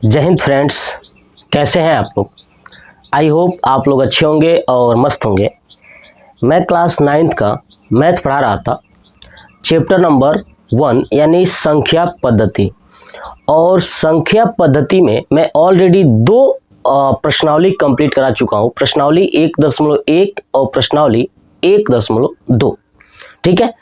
जय हिंद फ्रेंड्स, कैसे हैं आप लोग। आई होप आप लोग अच्छे होंगे और मस्त होंगे। मैं क्लास 9th का मैथ पढ़ा रहा था, चैप्टर नंबर 1 यानी संख्या पद्धति। और संख्या पद्धति में मैं ऑलरेडी 2 प्रश्नावली कंप्लीट करा चुका हूँ, प्रश्नावली 1.1 और प्रश्नावली 1.2। ठीक है,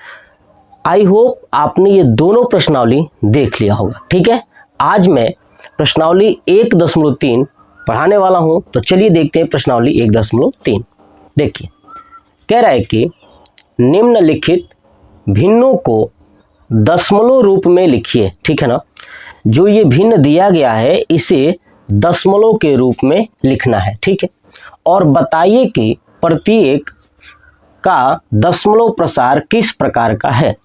आई होप आपने ये दोनों प्रश्नावली देख लिया होगा। ठीक है, आज मैं प्रश्नावली 1.3 पढ़ाने वाला हूं, तो चलिए देखते हैं प्रश्नावली 1.3। देखिए, कह रहा है कि निम्नलिखित भिन्नों को दशमलव रूप में लिखिए। ठीक है ना, जो ये भिन्न दिया गया है इसे दशमलव के रूप में लिखना है। ठीक है, और बताइए कि प्रत्येक का दशमलव प्रसार किस प्रकार का है।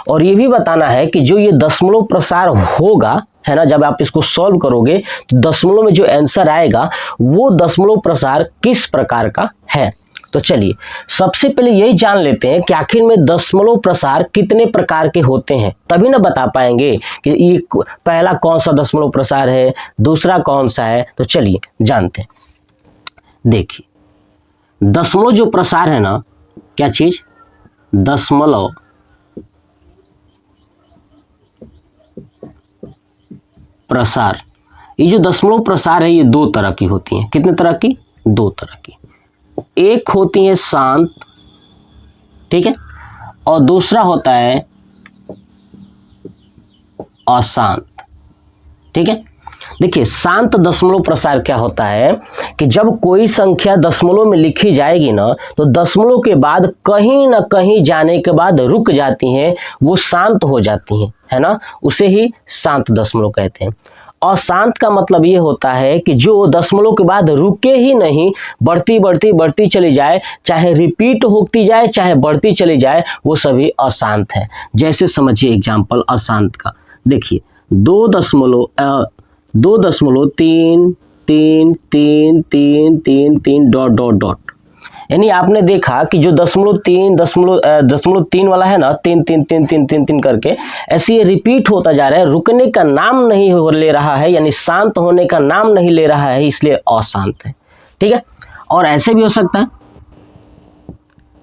और ये भी बताना है कि जो ये दशमलव प्रसार होगा, है ना, जब आप इसको सॉल्व करोगे तो दशमलव में जो आंसर आएगा वो दशमलव प्रसार किस प्रकार का है। तो चलिए सबसे पहले यही जान लेते हैं कि आखिर में दशमलव प्रसार कितने प्रकार के होते हैं, तभी ना बता पाएंगे कि ये पहला कौन सा दशमलव प्रसार है, दूसरा कौन सा है। तो चलिए जानते हैं। देखिए, दशमलव जो प्रसार है ना, क्या चीज, दशमलव प्रसार। ये जो दशमलव प्रसार है ये 2 तरह की होती हैं। कितने तरह की? 2 तरह की। एक होती है शांत, ठीक है, और दूसरा होता है अशांत। ठीक है, देखिए शांत दशमलव प्रसार क्या होता है कि जब कोई संख्या दशमलव में लिखी जाएगी ना, तो दशमलव के बाद कहीं ना कहीं जाने के बाद रुक जाती हैं, वो शांत हो जाती हैं, है ना, उसे ही शांत दशमलव कहते हैं। अशांत का मतलब ये होता है कि जो दशमलव के बाद रुके ही नहीं, बढ़ती बढ़ती बढ़ती चली जाए, चाहे रिपीट होती जाए चाहे बढ़ती चली जाए, वो सभी अशांत है। जैसे समझिए एग्जाम्पल अशांत का। देखिए 2.3333333 डॉट डॉट डॉट, यानी आपने देखा कि जो 0.3 वाला है ना, 3 करके ऐसे ये रिपीट होता जा रहा है, रुकने का नाम नहीं ले रहा है, यानी शांत होने का नाम नहीं ले रहा है, इसलिए अशांत है। ठीक है, और ऐसे भी हो सकता है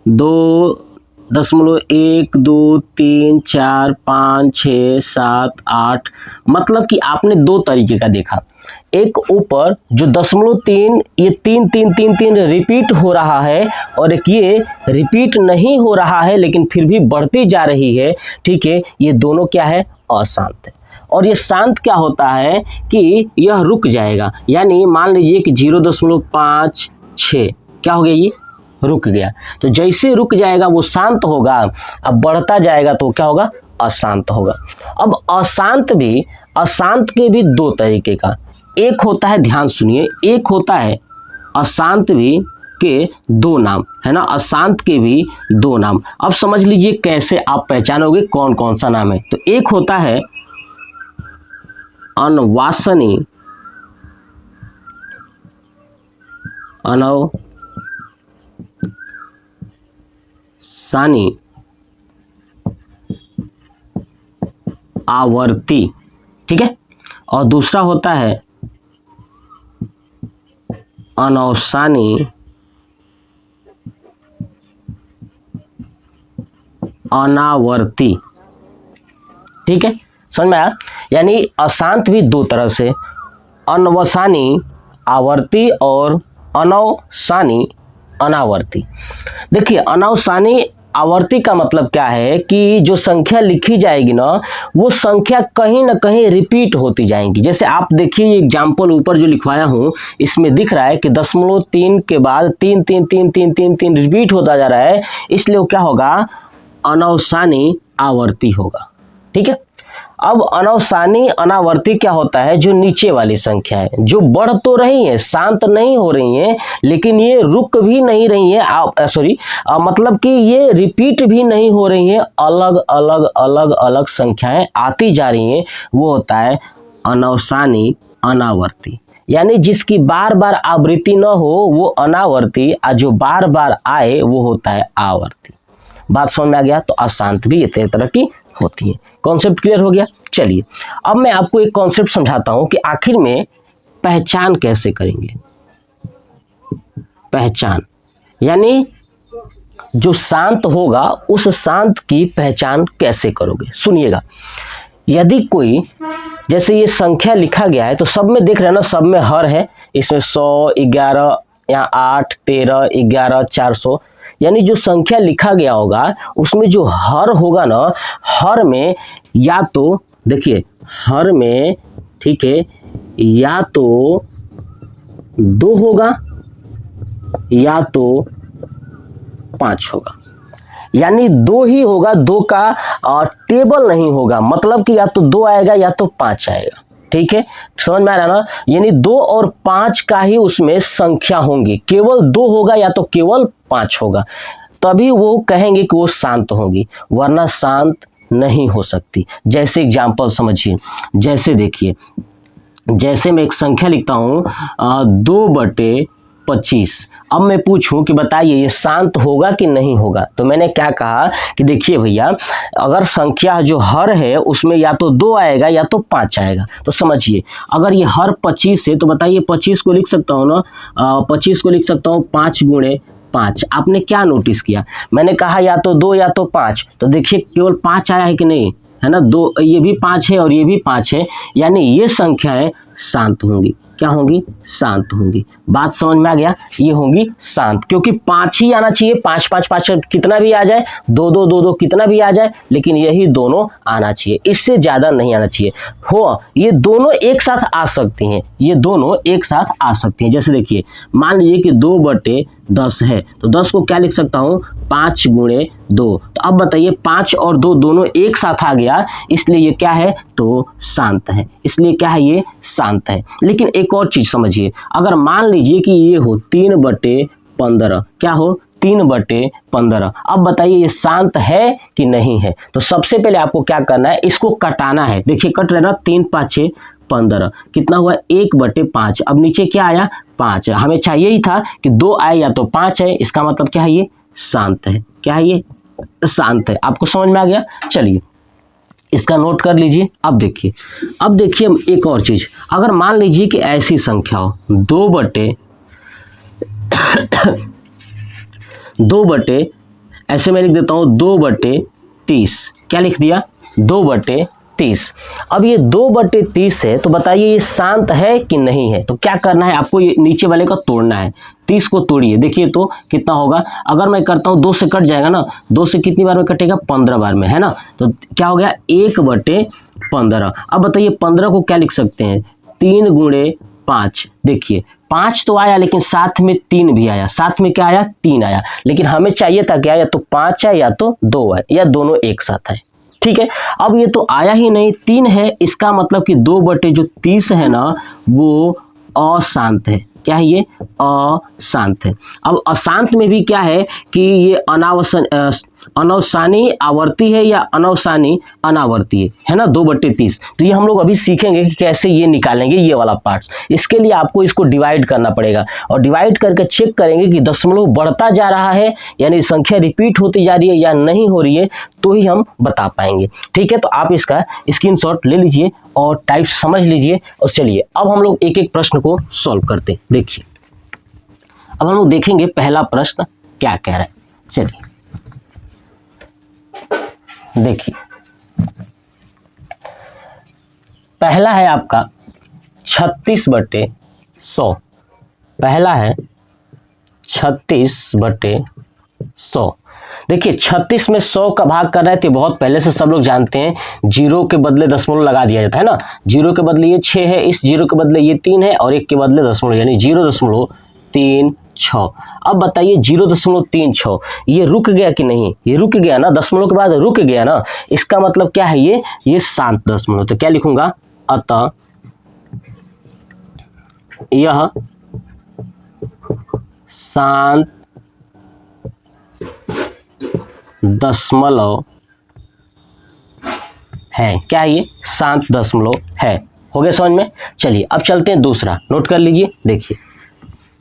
2.1 2 3 4 5 6 7 8, मतलब कि आपने 2 तरीके का देखा। एक ऊपर जो 0.3 ये 3 रिपीट हो रहा है, और एक ये रिपीट नहीं हो रहा है लेकिन फिर भी बढ़ती जा रही है। ठीक है, ये दोनों क्या है, अशांत है। और ये शांत क्या होता है कि यह रुक जाएगा, यानी मान लीजिए कि 0.56 क्या हो गया, ये रुक गया। तो जैसे रुक जाएगा वो शांत होगा, अब बढ़ता जाएगा तो क्या होगा, अशांत होगा। अब अशांत के भी 2 तरीके का। एक होता है, ध्यान सुनिए, एक होता है अशांत भी के 2 नाम, है ना, अशांत के भी 2 नाम। अब समझ लीजिए कैसे आप पहचानोगे कौन कौन सा नाम है। तो एक होता है अनवासनी, अनवासानी आवर्ती। ठीक है, और दूसरा होता है अनौसानी अनावर्ती। ठीक है, समझ में आया। यानी अशांत भी 2 तरह से, अनवसानी आवर्ती और अनौसानी अनावर्ती। देखिए अनौसानी आवर्ती का मतलब क्या है कि जो संख्या लिखी जाएगी ना, वो संख्या कहीं ना कहीं रिपीट होती जाएंगी। जैसे आप देखिए एग्जाम्पल ऊपर जो लिखवाया हूँ, इसमें दिख रहा है कि 0.3 के बाद 3 रिपीट होता जा रहा है, इसलिए वो क्या होगा, अनौसानी आवर्ती होगा। ठीक है, अब अनौसानी अनावर्ती क्या होता है, जो नीचे वाली संख्या है, जो बढ़ तो रही है, शांत नहीं हो रही है, लेकिन ये रुक भी नहीं रही है, मतलब कि ये रिपीट भी नहीं हो रही है, अलग अलग अलग अलग संख्याएं आती जा रही हैं, वो होता है अनौसानी अनावर्ती। यानी जिसकी बार बार आवृत्ति न हो वो अनावर्ती, और जो बार बार आए वो होता है आवर्ती। बात समझ में आ गया। तो अशांत भी ये तरह की होती है। कॉन्सेप्ट क्लियर हो गया। चलिए अब मैं आपको एक कॉन्सेप्ट समझाता हूं कि आखिर में पहचान कैसे करेंगे। पहचान यानी जो शांत होगा उस शांत की पहचान कैसे करोगे। सुनिएगा, यदि कोई जैसे ये संख्या लिखा गया है तो सब में देख रहे हैं ना, सब में हर है, इसमें 100, 11 या 8, 13, 11, 400, यानी जो संख्या लिखा गया होगा उसमें जो हर होगा ना, हर में या तो देखिए हर में, ठीक है, या तो 2 होगा या तो 5 होगा, यानी 2 ही होगा, 2 का टेबल नहीं होगा, मतलब कि या तो 2 आएगा या तो 5 आएगा। ठीक है, समझ में आ रहा है ना, यानी 2 और 5 का ही उसमें संख्या होंगी, केवल 2 होगा या तो केवल 5 होगा, तभी वो कहेंगे कि वो शांत होगी, वरना शांत नहीं हो सकती। जैसे एग्जाम्पल समझिए, जैसे देखिए, जैसे मैं एक संख्या लिखता हूँ 2/25, अब मैं पूछूं कि बताइए ये शांत होगा कि नहीं होगा, तो मैंने क्या कहा कि देखिए भैया, अगर संख्या जो हर है उसमें या तो 2 आएगा या तो 5 आएगा, तो समझिए अगर ये हर 25 है तो बताइए 25 को लिख सकता हूँ ना, 25 को लिख सकता हूँ 5 × 5। आपने क्या नोटिस किया, मैंने कहा या तो 2 या तो 5, तो देखिए केवल 5 आया है कि नहीं, है ना, 2, ये भी 5 है और ये भी 5 है, यानी ये संख्याएं शांत होंगी। क्या होंगी? शांत होंगी। बात समझ में आ गया, ये होंगी शांत, क्योंकि 5 ही आना चाहिए, 5 5 5 कितना भी आ जाए, 2 2 2 2 कितना भी आ जाए, लेकिन यही दोनों आना चाहिए, इससे ज्यादा नहीं आना चाहिए। हो ये दोनों एक साथ आ सकती हैं, ये दोनों एक साथ आ सकती हैं। जैसे देखिए, मान लीजिए कि 2/10 है, तो 10 को क्या लिख सकता हूँ, 5 × 2। तो अब बताइए 5 और 2 दोनों एक साथ आ गया, इसलिए ये क्या है, तो शांत है, इसलिए क्या है, ये शांत है। लेकिन एक और चीज समझिए, अगर मान लीजिए कि ये हो 3/15, क्या हो, 3/15, अब बताइए ये शांत है कि नहीं है। तो सबसे पहले आपको क्या करना है, इसको कटाना है। देखिए कट रहा है ना, 3 5 6 15, कितना हुआ, 1/5। अब नीचे क्या आया, 5। हमें चाहिए ही था कि 2 आए या तो 5 है, इसका मतलब क्या है, ये शांत है। क्या है, ये शांत है। आपको समझ में आ गया, चलिए इसका नोट कर लीजिए। अब देखिए एक और चीज, अगर मान लीजिए कि ऐसी संख्या हो 2/, ऐसे मैं लिख देता हूं 2/30, क्या लिख दिया, 2/30। अब ये 2/30 है, तो बताइए ये शांत है कि नहीं है। तो क्या करना है आपको, ये नीचे वाले का तोड़ना है, 30 को तोड़िए, देखिए तो कितना होगा। अगर मैं करता हूँ 2 से कट जाएगा ना, 2 से कितनी बार में कटेगा, 15 बार में, है ना, तो क्या हो गया, 1/15। अब बताइए 15 को क्या लिख सकते हैं, 3 × 5। देखिए 5 तो आया, लेकिन साथ में 3 भी आया, साथ में क्या आया, 3 आया, लेकिन हमें चाहिए था क्या, या तो 5 है या तो 2 है, या दोनों एक साथ है। ठीक है, अब ये तो आया ही नहीं, 3 है, इसका मतलब कि 2/30 है ना, वो अशांत है। क्या है, ये अशांत है। अब अशांत में भी क्या है कि ये अनवसानी आवर्ती है या अनवसानी अनावर्ती है ना, 2/30। तो ये हम लोग अभी सीखेंगे कि कैसे ये निकालेंगे, ये वाला पार्ट्स। इसके लिए आपको इसको डिवाइड करना पड़ेगा, और डिवाइड करके चेक करेंगे कि दशमलव बढ़ता जा रहा है, यानी संख्या रिपीट होती जा रही है या नहीं हो रही है, तो ही हम बता पाएंगे। ठीक है, तो आप इसका स्क्रीनशॉट ले लीजिए और टाइप समझ लीजिए। और चलिए अब हम लोग एक एक प्रश्न को सॉल्व करते हैं। देखिए अब हम लोग देखेंगे पहला प्रश्न क्या कह रहा है। चलिए देखिए, पहला है आपका 36/100। पहला है 36/100। देखिए 36 में 100 का भाग कर रहे थे, बहुत पहले से सब लोग जानते हैं, 0 के बदले दशमलव लगा दिया जाता है ना। 0 के बदले ये 6 है, इस 0 के बदले ये 3 है, और 1 के बदले दशमलव, यानी 0.36। अब बताइए 0.36 ये रुक गया कि नहीं, ये रुक गया ना, दशमलव के बाद रुक गया ना, इसका मतलब क्या है, ये शांत दशमलव। तो क्या लिखूंगा, अतः यह शांत दशमलव है। क्या है, ये शांत दशमलव है। हो गया समझ में। चलिए अब चलते हैं दूसरा, नोट कर लीजिए। देखिए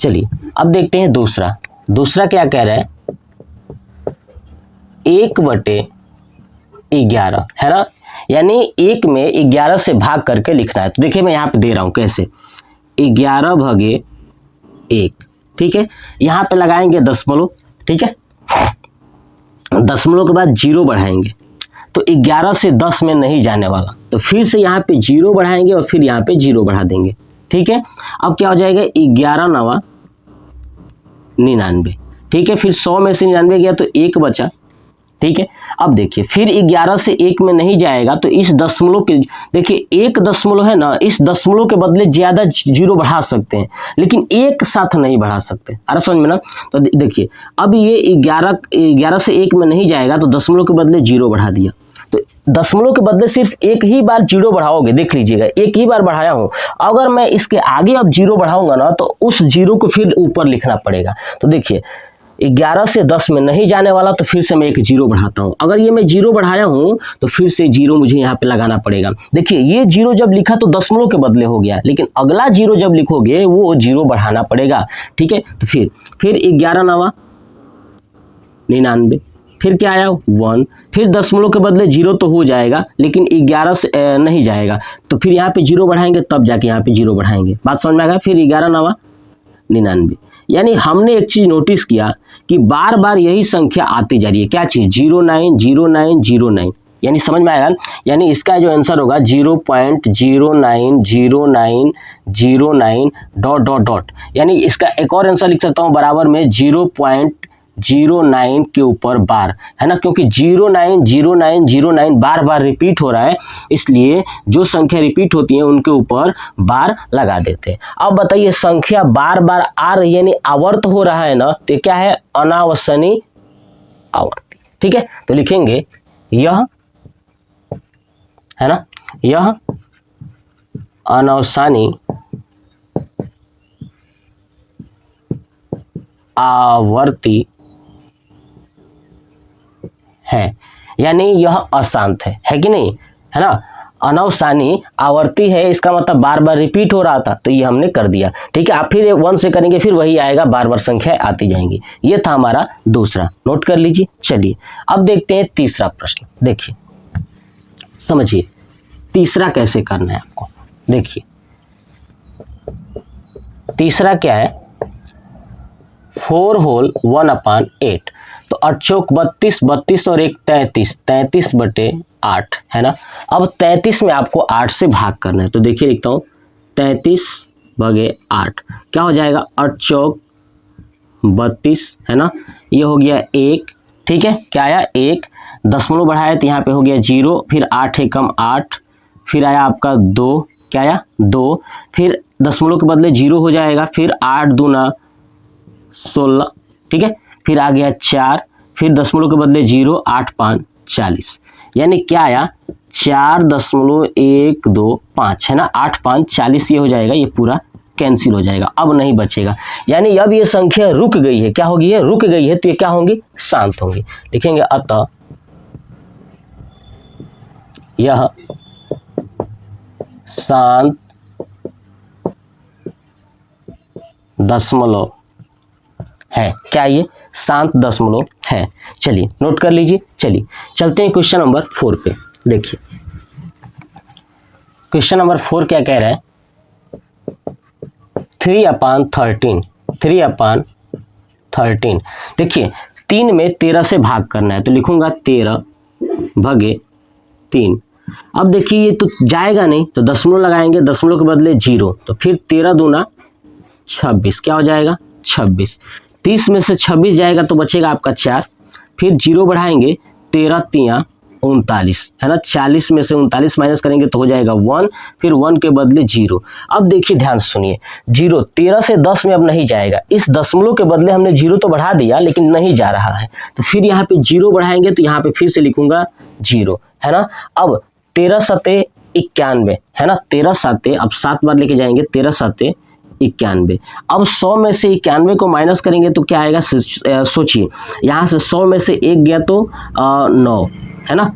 चलिए अब देखते हैं दूसरा क्या कह रहा है, 1/11 है ना। यानी 1 में 11 से भाग करके लिखना है। तो देखिए मैं यहाँ पे दे रहा हूँ कैसे, 11 भागे 1, ठीक है। यहाँ पे लगाएंगे दशमलव, ठीक है, दशमलव के बाद 0 बढ़ाएंगे, तो 11 से 10 में नहीं जाने वाला, तो फिर से यहाँ पे 0 बढ़ाएंगे और फिर यहाँ पे 0 बढ़ा देंगे, ठीक है। अब क्या हो जाएगा, 11 9 99, ठीक है। फिर 100 में से 99 गया तो 1 बचा, ठीक है। अब देखिए फिर 11 से 1 में नहीं जाएगा, तो इस दशमलव के, देखिए 1 दशमलव है ना, इस दशमलव के बदले ज़्यादा 0 बढ़ा सकते हैं, लेकिन एक साथ नहीं बढ़ा सकते। अरे समझ में ना। तो देखिए अब ये 11 से 1 में नहीं जाएगा, तो दशमलव के बदले 0 बढ़ा दिया, तो दशमलव के बदले सिर्फ एक ही बार 0 बढ़ाओगे, देख लीजिएगा एक ही बार बढ़ाया हूँ। अगर मैं इसके आगे अब 0 बढ़ाऊंगा ना, तो उस 0 को फिर ऊपर लिखना पड़ेगा। तो देखिए 11 से 10 में नहीं जाने वाला, तो फिर से मैं एक 0 बढ़ाता हूँ। अगर ये मैं 0 बढ़ाया हूँ तो फिर से 0 मुझे यहाँ पे लगाना पड़ेगा। देखिए ये 0 जब लिखा तो दशमलव के बदले हो गया, लेकिन अगला 0 जब लिखोगे वो 0 बढ़ाना पड़ेगा, ठीक है। तो फिर 11 9 99, फिर क्या आया 1, फिर दशमलव के बदले 0 तो हो जाएगा, लेकिन 11 से नहीं जाएगा, तो फिर यहाँ पे 0 बढ़ाएंगे, तब जाके यहाँ पे 0 बढ़ाएंगे। बात समझ में आ गया। फिर 11 9 99, यानी हमने एक चीज़ नोटिस किया कि बार बार यही संख्या आती जा रही है। क्या चीज़, 09 09 09, यानी समझ में आएगा। यानी इसका जो आंसर होगा 0.090909 डॉट डॉट डॉट, यानी इसका एक और आंसर लिख सकता हूँ बराबर में 0.09 के ऊपर बार, है ना, क्योंकि 090909 बार बार रिपीट हो रहा है, इसलिए जो संख्या रिपीट होती है उनके ऊपर बार लगा देते हैं। अब बताइए संख्या बार बार आ रही है, यानी आवर्त हो रहा है ना, तो क्या है, अनावसनी आवर्ती, ठीक है। तो लिखेंगे यह, है ना, यह अनावसानी आवर्ती है, यानी यह अशांत है कि नहीं, है ना। अनावसानी आवर्ती है, इसका मतलब बार बार रिपीट हो रहा था, तो ये हमने कर दिया, ठीक है। आप फिर 1 से करेंगे, फिर वही आएगा, बार बार संख्या आती जाएंगी। ये था हमारा दूसरा, नोट कर लीजिए। चलिए अब देखते हैं तीसरा प्रश्न। देखिए समझिए तीसरा कैसे करना है आपको। देखिए तीसरा क्या है, 4 होल 1/8, तो 8 चौक 32, 32 और 1 33, 33/8, है ना। अब 33 में आपको 8 से भाग करना है, तो देखिए लिखता हूँ 33/8, क्या हो जाएगा, 8 चौक 32, है ना, ये हो गया 1, ठीक है। क्या आया 1, दशमलव बढ़ाया तो यहाँ पे हो गया 0, फिर 8 एकम 8, फिर आया आपका 2, क्या आया 2, फिर दशमलव के बदले 0 हो जाएगा, फिर 8 दूना 16, ठीक है, फिर आ गया 4, फिर दशमलव के बदले 0, 8 5 40, यानी क्या आया 4.125, है ना, 8 5 40, ये हो जाएगा, ये पूरा कैंसिल हो जाएगा, अब नहीं बचेगा। यानी अब ये संख्या रुक गई है, क्या होगी, ये रुक गई है, तो ये क्या होंगी, शांत होंगी। लिखेंगे अतः यह शांत दशमलव है। क्या ये शांत दशमलव है। चलिए नोट कर लीजिए। चलिए चलते हैं क्वेश्चन नंबर 4 पे। देखिए क्वेश्चन नंबर 4 क्या कह रहा है, 3/13, 3/13। देखिए 3 में 13 से भाग करना है, तो लिखूंगा 13/3। अब देखिए ये तो जाएगा नहीं, तो दशमलव लगाएंगे, दशमलव के बदले 0, तो फिर 13 दूना 26, क्या हो जाएगा 26। 30 में से 26 जाएगा तो बचेगा आपका 4, फिर 0 बढ़ाएंगे, 13 3 39, है ना। 40 में से 39 माइनस करेंगे तो हो जाएगा 1, फिर 1 के बदले 0। अब देखिए ध्यान से सुनिए, 0 13 से 10 में अब नहीं जाएगा, इस दशमलव के बदले हमने 0 तो बढ़ा दिया लेकिन नहीं जा रहा है, तो फिर यहाँ पे 0 बढ़ाएंगे, तो यहाँ पे फिर से लिखूंगा 0, है ना। अब 13 7 91, है ना, 13 7, अब 7 बार लेके जाएंगे, 13 7 91। अब 100 में से 91 को माइनस करेंगे तो क्या आएगा, सोचिए, यहाँ से 100 में से 1 गया तो 9, है ना,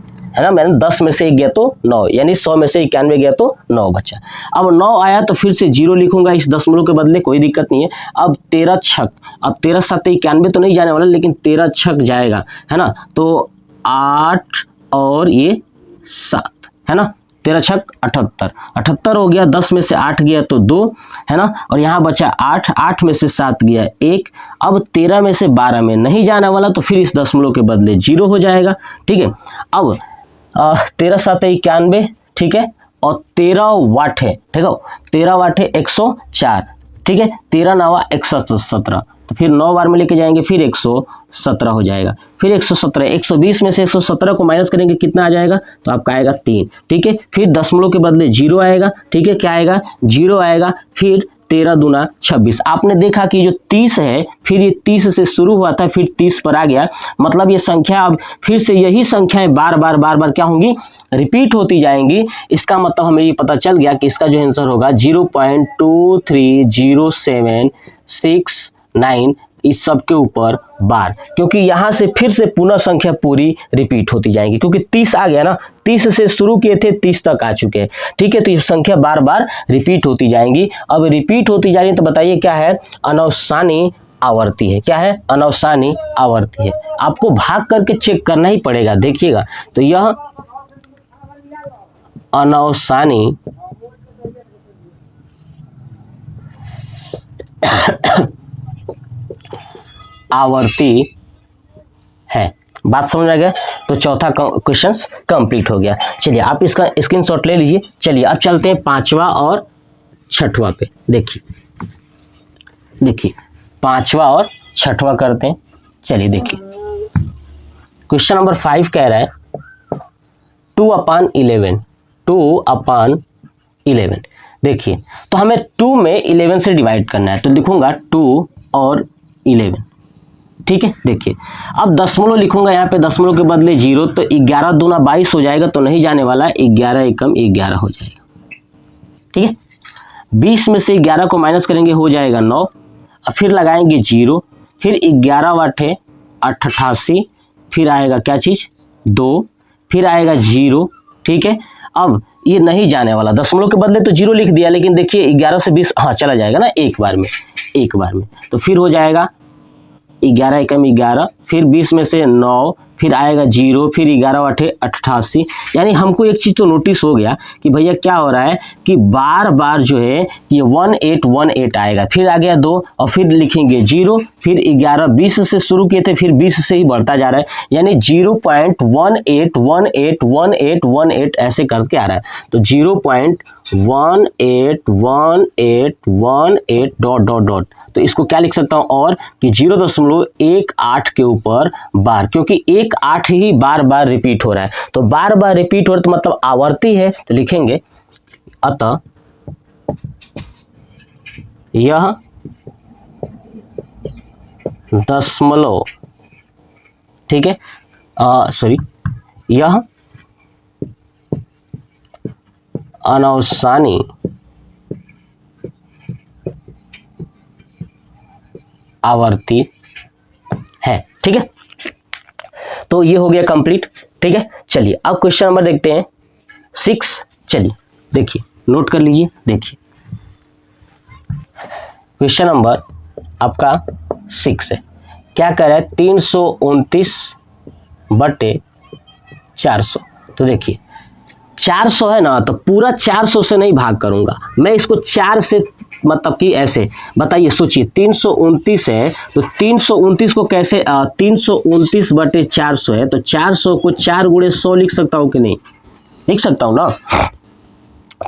मैंने 10 में से 1 गया तो 9, यानी 100 में से 91 गया तो 9 बचा। अब 9 आया तो फिर से 0 लिखूंगा इस दशमलव के बदले, कोई दिक्कत नहीं है। अब 13 छक, अब 13 7 91 तो नहीं जाने वाला, लेकिन 13 छक जाएगा, है ना, तो 8 और ये 7, है ना, 13 छक 78, 78 हो गया, 10 में से 8 गया तो 2, है ना, और यहाँ बचा 8, 8 में से 7 गया 1। अब 13 में से 12 में नहीं जाने वाला तो फिर इस दशमलव के बदले 0 हो जाएगा, ठीक है। अब 13 7 91, ठीक है, और 13 वाट है, ठीक है, 13 वाट है 104, ठीक है, 13 9 117, तो फिर 9 बार में लेके जाएंगे फिर 117 हो जाएगा, फिर 117, 120 में से 117 को माइनस करेंगे कितना आ जाएगा, तो आपका आएगा 3, ठीक है, फिर दशमलव के बदले 0 आएगा, ठीक है, क्या आएगा 0 आएगा, फिर 13 दूना 26। आपने देखा कि जो 30 है फिर ये 30 से शुरू हुआ था फिर 30 पर आ गया, मतलब ये संख्या अब फिर से यही संख्याएं बार बार क्या होंगी, रिपीट होती जाएंगी। इसका मतलब हमें ये पता चल गया कि इसका जो आंसर होगा 0.230769 इस सब के ऊपर बार, क्योंकि यहाँ से फिर से पुनः संख्या पूरी रिपीट होती जाएंगी, क्योंकि 30 आ गया ना, 30 से शुरू किए थे 30 तक आ चुके हैं, ठीक है, तो ये संख्या बार बार रिपीट होती जाएंगी। अब रिपीट होती जाएंगी तो बताइए क्या है, अनवसानी आवर्ती है, क्या है, अनवसानी आवर्ती है। आपको भाग करके चेक करना ही पड़ेगा, देखिएगा, तो यह अनवसानी आवर्ती है। बात समझ आ गया, तो चौथा क्वेश्चन कंप्लीट हो गया। चलिए आप इसका स्क्रीनशॉट ले लीजिए। चलिए अब चलते हैं 5वां और 6वां पे। देखिए 5वां और 6वां करते हैं। चलिए देखिए क्वेश्चन नंबर 5 कह रहा है 2/11, 2/11। देखिए तो हमें 2 में 11 से डिवाइड करना है, तो लिखूंगा 2 और 11, ठीक है। देखिए अब दशमलव लिखूंगा, यहाँ पे दशमलव के बदले 0, तो 11 दूना 22 हो जाएगा, तो नहीं जाने वाला, 11 एकम 11 हो जाएगा, ठीक है। 20 में से 11 को माइनस करेंगे हो जाएगा 9, फिर लगाएंगे 0, फिर 11 वाट है 88, फिर आएगा क्या चीज़ 2, फिर आएगा 0, ठीक है। अब ये नहीं जाने वाला, दशमलव के बदले तो 0 लिख दिया, लेकिन देखिए 11 से 20 हाँ चला जाएगा ना एक बार में, तो फिर हो जाएगा 11 एकम 11, फिर 20 में से 9, फिर आएगा 0, फिर 11 8 88। यानी हमको एक चीज़ तो नोटिस हो गया कि भैया क्या हो रहा है कि बार बार जो है ये 1818 आएगा, फिर आ गया 2 और फिर लिखेंगे 0, फिर 11, 20 से शुरू किए थे फिर 20 से ही बढ़ता जा रहा है, यानी 0.18181818 ऐसे करके आ रहा है। तो 0.181818 डॉट डॉट डॉट, तो इसको क्या लिख सकता हूँ और कि 0.18 के ऊपर बार, क्योंकि 18 ही बार बार रिपीट हो रहा है, तो बार बार रिपीट हो रहा है तो मतलब आवर्ती है, तो लिखेंगे अतः यह दशमलव, ठीक है, सॉरी यह अनवसानी आवर्ती है, ठीक है। तो ये हो गया कंप्लीट, ठीक है। चलिए अब क्वेश्चन नंबर देखते हैं 6। चलिए देखिए नोट कर लीजिए। देखिए क्वेश्चन नंबर आपका 6 है, क्या कह रहा है 329/400। तो देखिए 400 है ना, तो पूरा 400 से नहीं भाग करूंगा मैं, इसको 4 से मतलब कि ऐसे बताइए, सोचिए 329 है तो 329 को कैसे 329/400 है, तो 400 को 4 गुणे 100 लिख सकता हूँ कि नहीं, लिख सकता हूँ ना।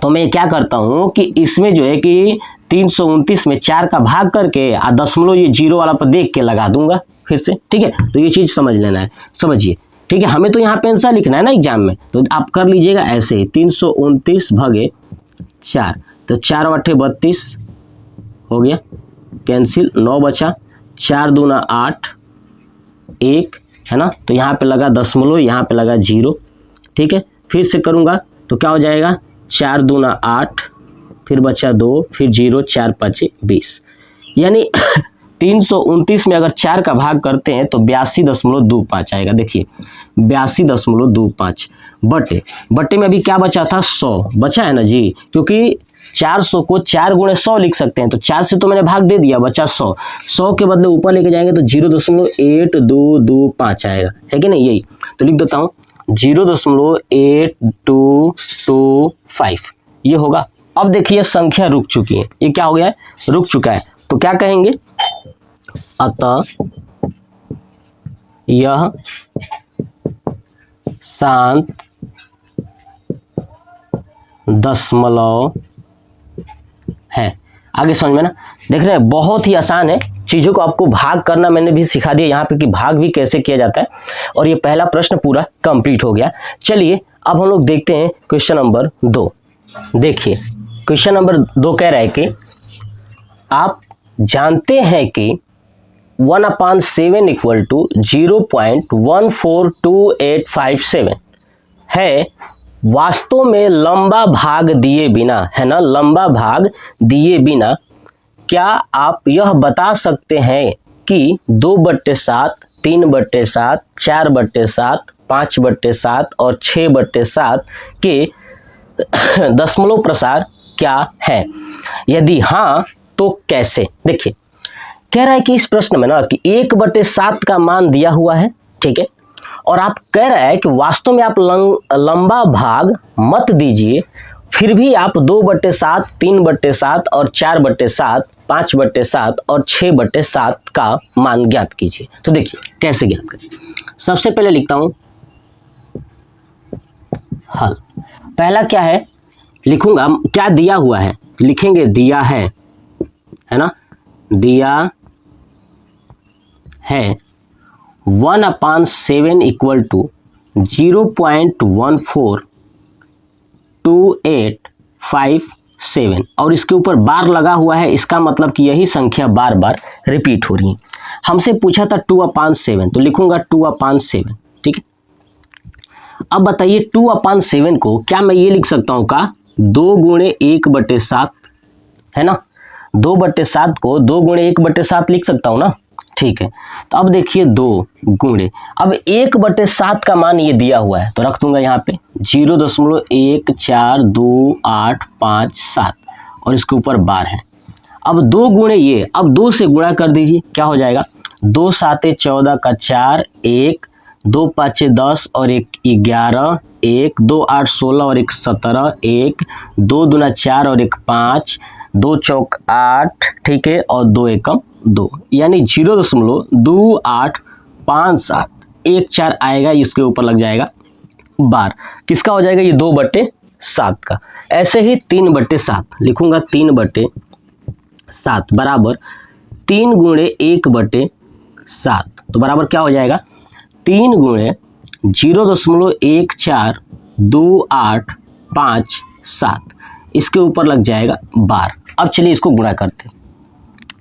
तो मैं क्या करता हूँ कि इसमें जो है कि 329 में 4 का भाग करके दशमलव ये 0 वाला पर देख के लगा दूंगा फिर से, ठीक है। तो ये चीज़ समझ लेना है, समझिए, ठीक है। हमें तो यहाँ पे आंसर लिखना है ना एग्जाम में, तो आप कर लीजिएगा ऐसे ही 329/4, तो 4 8 32 हो गया, कैंसिल, 9 बचा, 4 दूना 8 1, है ना, तो यहाँ पे लगा दशमलव, यहाँ पे लगा 0, ठीक है। फिर से करूँगा तो क्या हो जाएगा 4 दूना 8, फिर बचा 2, फिर 0, 4 5 20, यानी 329 में अगर 4 का भाग करते हैं तो 82.25 आएगा। देखिए 82.25 बटे में अभी क्या बचा था 100 बचा है ना जी, क्योंकि 400 को 4 गुणे 100 लिख सकते हैं, तो 4 से तो मैंने भाग दे दिया, बचा 100 के बदले ऊपर लेके जाएंगे तो 0.8225 आएगा, है कि नहीं, यही तो लिख देता हूँ 0.8225 ये होगा। अब देखिए संख्या रुक चुकी है, ये क्या हो गया है, रुक चुका है, तो क्या कहेंगे, अतः यह शांत दशमलव है। आगे समझ में ना, देख रहे हैं बहुत ही आसान है, चीज़ों को आपको भाग करना मैंने भी सिखा दिया यहाँ पे कि भाग भी कैसे किया जाता है, और ये पहला प्रश्न पूरा कंप्लीट हो गया। चलिए अब हम लोग देखते हैं क्वेश्चन नंबर 2। देखिए क्वेश्चन नंबर 2 कह रहा है कि आप जानते हैं कि 1/7 इक्वल टू 0.142857 है, वास्तव में लंबा भाग दिए बिना, है ना, लंबा भाग दिए बिना क्या आप यह बता सकते हैं कि 2/7, 3/7, 4/7, 5/7 और 6/7 के दशमलव प्रसार क्या है? यदि हाँ तो कैसे? देखिए कह रहा है कि इस प्रश्न में ना कि 1/7 का मान दिया हुआ है, ठीक है, और आप कह रहा है कि वास्तव में आप लंबा भाग मत दीजिए, फिर भी आप 2/7, 3/7 और 4/7, 5/7 और 6/7 का मान ज्ञात कीजिए। तो देखिए कैसे ज्ञात करें। सबसे पहले लिखता हूं हल। पहला क्या है, लिखूंगा क्या दिया हुआ है, लिखेंगे दिया है ना, दिया है 1/7 इक्वल टू 0.142857 और इसके ऊपर बार लगा हुआ है, इसका मतलब कि यही संख्या बार बार रिपीट हो रही है। हमसे पूछा था 2/7, तो लिखूंगा 2/7, ठीक है। अब बताइए 2/7 को क्या मैं ये लिख सकता हूँ का 2 गुणे 1/7, है ना, 2/7 को 2 गुणे 1/7 लिख सकता हूँ ना, ठीक है। तो अब देखिए 2 गुणे, अब 1/7 का मान ये दिया हुआ है तो रख दूंगा यहाँ पे 0.1428557 और इसके ऊपर बार है। अब 2 गुणे ये, अब 2 से गुणा कर दीजिए, क्या हो जाएगा, 2 7 14 का 4, 1 2 5 10 और 1 11, 1 2 8 16 और 1 17, 1 2 दूना 4 और 1 5, 2 चौक 8, ठीक है, और 2 एकम 2, यानी 0.2857, 1 4 आएगा, इसके ऊपर लग जाएगा बार, किसका हो जाएगा ये 2/7 का। ऐसे ही 3/7 लिखूंगा, 3/7 बराबर 3 गुणे 1/7, तो बराबर क्या हो जाएगा 3 गुणे 0.1428557, इसके ऊपर लग जाएगा बार। अब चलिए इसको गुणा करते,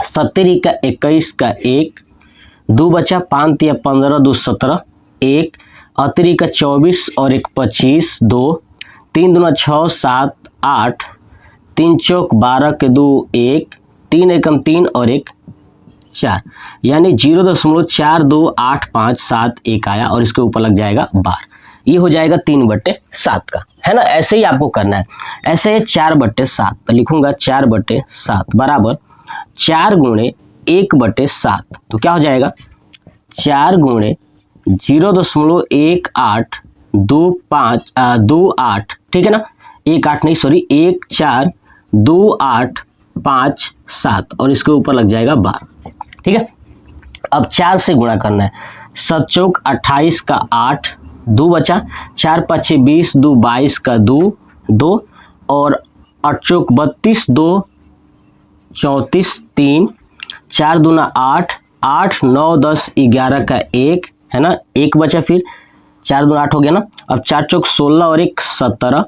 70 का 21 का 1, 2 बचा 5 या 15, 2 17, 1 अतरी का 24 और 1 25, 2 3 दूना 6 7 8, 3 चौक 12 के 2 1, 3 एकम 3 और 1 4, यानी 0.428571 आया और इसके ऊपर लग जाएगा बार। ये हो जाएगा 3/7 का, है ना। ऐसे ही आपको करना है। ऐसे 4/7, तो लिखूंगा 4/7 बराबर 4 गुणे 1/7, तो क्या हो जाएगा 4 गुणे 0.1828, ठीक है ना, 18 नहीं सॉरी 142857 और इसके ऊपर लग जाएगा बार, ठीक है। अब 4 से गुणा करना है, 7 चौक 28 का 8, 2 बचा 4 5 20, 2 22 का 2 2 और 8 चौक 32, 2 34 3, 4 दूना 8 8 9 10 11 का 1, है ना, 1 बचा, फिर 4 दूना 8 हो गया ना। अब 4 चौक 16 और 1 17,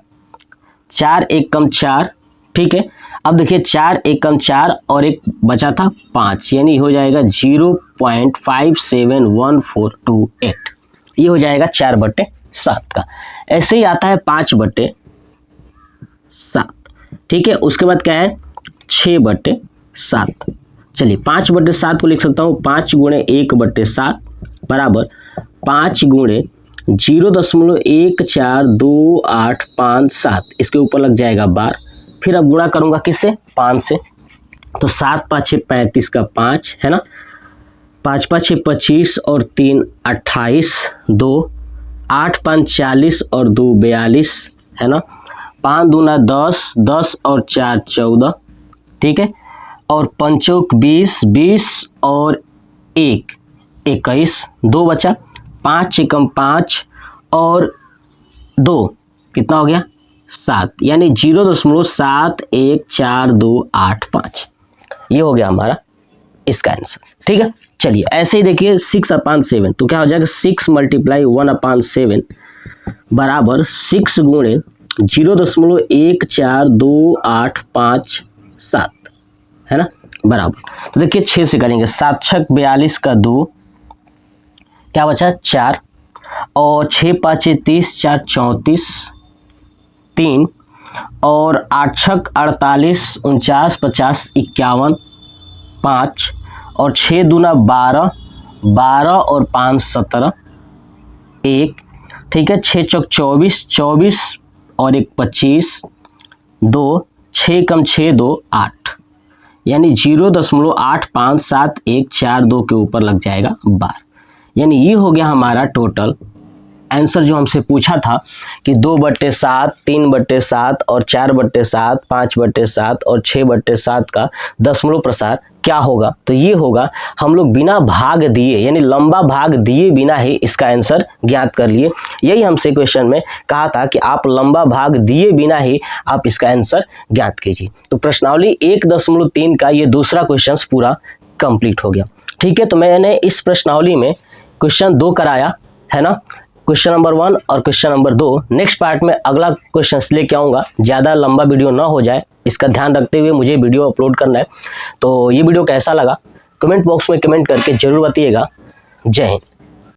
4 1 कम 4, ठीक है। अब देखिए 4 1 कम 4 और 1 बचा था 5, यानी हो जाएगा 0.571428, ये हो जाएगा 4/7 का। ऐसे ही आता है 5/7, ठीक है। उसके बाद क्या है 6/7। चलिए 5/7 को लिख सकता हूँ 5 गुणे 1/7 बराबर 5 गुणे 0.142857, इसके ऊपर लग जाएगा बार। फिर अब गुणा करूंगा किससे, 5 से, तो 7 5 6 35 का 5, है ना, 5 5 6 25 और 3 28, 2 8 5 40 और 2 42 है ना, 5 दूना 10, 10 और 4 14, ठीक है, और पंचोक 20, 20 और 1 21, 2 बचा, 5 छिकम 5 और 2 कितना हो गया 7, यानी 0.714285, ये हो गया हमारा इसका आंसर। ठीक है, चलिए ऐसे ही देखिए 6/7, तो क्या हो जाएगा 6 × 1/7 बराबर 6 गुणे 0.14285 है ना, बराबर। तो देखिए 6 से करेंगे, 7 छक 42 का 2, क्या बचा 4, और 6 5 30, 4 34, 3, और 8 छक 48, 49 50 51, 5, और 6 दूना 12, 12 और 5 17, 1, ठीक है, 6 चौक 24, 24 और 1 25, 2, 6 कम 6 2 8, यानी 0.85714 के ऊपर लग जाएगा बार, यानी ये हो गया हमारा टोटल आंसर जो हमसे पूछा था कि 2/7, 3/7 और 4/7, 5/7 और 6/7 का दशमलव प्रसार क्या होगा। तो ये होगा, हम लोग बिना भाग दिए यानी लंबा भाग दिए बिना ही इसका आंसर ज्ञात कर लिए। यही हमसे क्वेश्चन में कहा था कि आप लंबा भाग दिए बिना ही आप इसका आंसर ज्ञात कीजिए। तो प्रश्नावली 1.3 का ये दूसरा क्वेश्चन पूरा कंप्लीट हो गया। ठीक है, तो मैंने इस प्रश्नावली में क्वेश्चन 2 कराया है ना, क्वेश्चन नंबर 1 और क्वेश्चन नंबर 2। नेक्स्ट पार्ट में अगला क्वेश्चन लेके आऊँगा, ज़्यादा लंबा वीडियो ना हो जाए, इसका ध्यान रखते हुए मुझे वीडियो अपलोड करना है। तो ये वीडियो कैसा लगा कमेंट बॉक्स में कमेंट करके ज़रूर बताइएगा। जय हिंद।